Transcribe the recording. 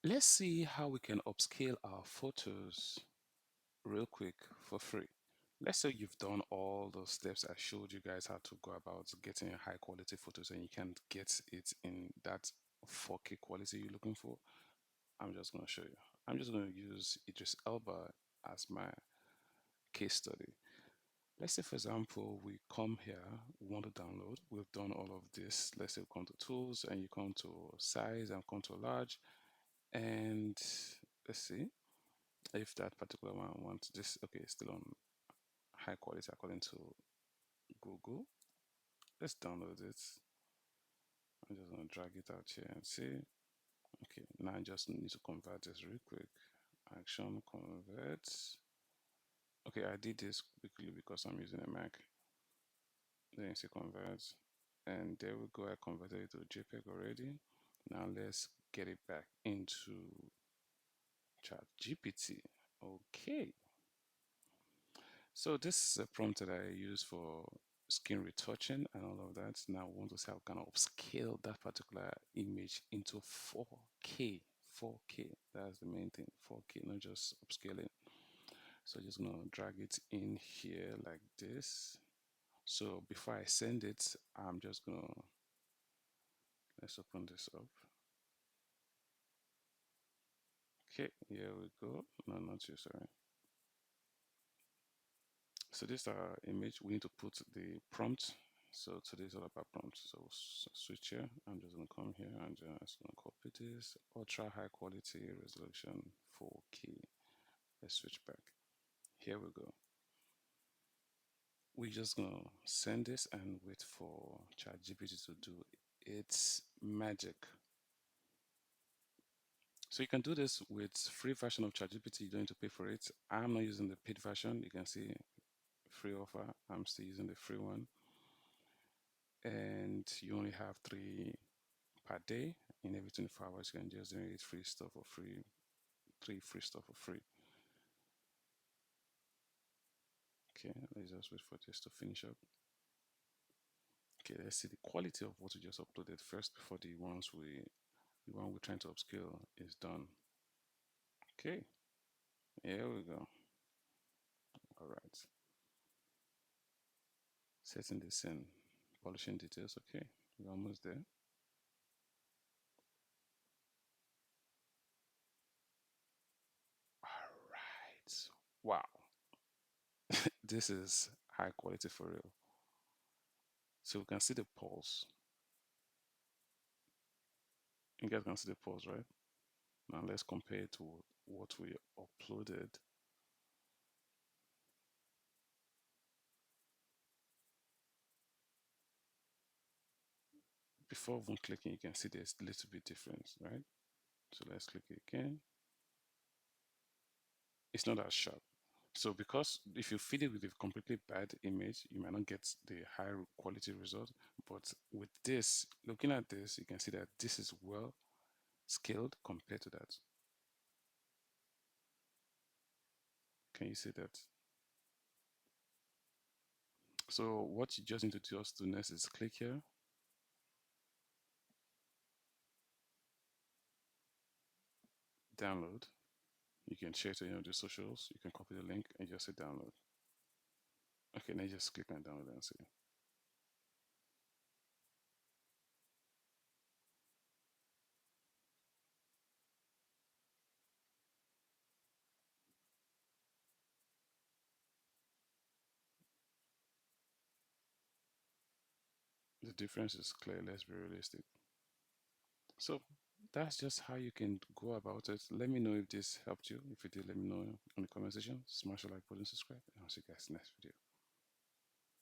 Let's see how we can upscale our photos real quick for free. Let's say you've done all those steps I showed you guys how to go about getting high quality photos and you can't get it in that 4K quality you're looking for. I'm just going to show you. I'm just going to use Idris Elba as my case study. Let's say, for example, we come here, we want to download. We've done all of this. Let's say we come to tools and you come to size and come to large. And let's see if that particular one wants this. Okay, it's still on high quality according to Google. Let's download it. I'm just gonna drag it out here and see. Okay, now I just need to convert this real quick. Action convert. Okay, I did this quickly because I'm using a Mac. Then you see convert. And there we go, I converted it to JPEG already. Now let's get it back into ChatGPT. Okay, so this is a prompt that I use for skin retouching and all of that. Now I want to see how can I upscale that particular image into 4K. 4K, that's the main thing. 4K, not just upscaling. So just gonna drag it in here like this. So before I send it, I'm just gonna, let's open this up. Okay, here we go. No, not you, sorry. So this image, we need to put the prompt. So today is all about prompt. So switch here. I'm just gonna come here and just gonna copy this. Ultra high quality resolution 4K. Let's switch back. Here we go. We're just gonna send this and wait for ChatGPT to do its magic. So you can do this with free version of ChatGPT. You don't need to pay for it. I'm not using the paid version. You can see free offer. I'm still using the free one. And you only have 3 per day. In every 24 hours, you can just generate free stuff for free, 3 free stuff for free. Okay, let's just wait for this to finish up. Okay, let's see the quality of what we just uploaded first before the one we're trying to upscale is done. Okay, here we go. All right, setting this in, polishing details. Okay, we're almost there. All right, wow, this is high quality for real. So we can see the pulse. You guys can see the pulse, right? Now let's compare it to what we uploaded. Before even clicking, you can see there's a little bit difference, right? So let's click it again. It's not as sharp. So because if you feed it with a completely bad image, you might not get the high quality result. But with this, looking at this, you can see that this is well scaled compared to that. Can you see that? So what you just need to do next is click here, download. You can share it to the socials. You can copy the link and just say download. Okay, now just click on download and see. The difference is clear. Let's be realistic. So that's just how you can go about it. Let me know if this helped you. If it did, let me know in the comment section. Smash the like button, subscribe, and I'll see you guys next video.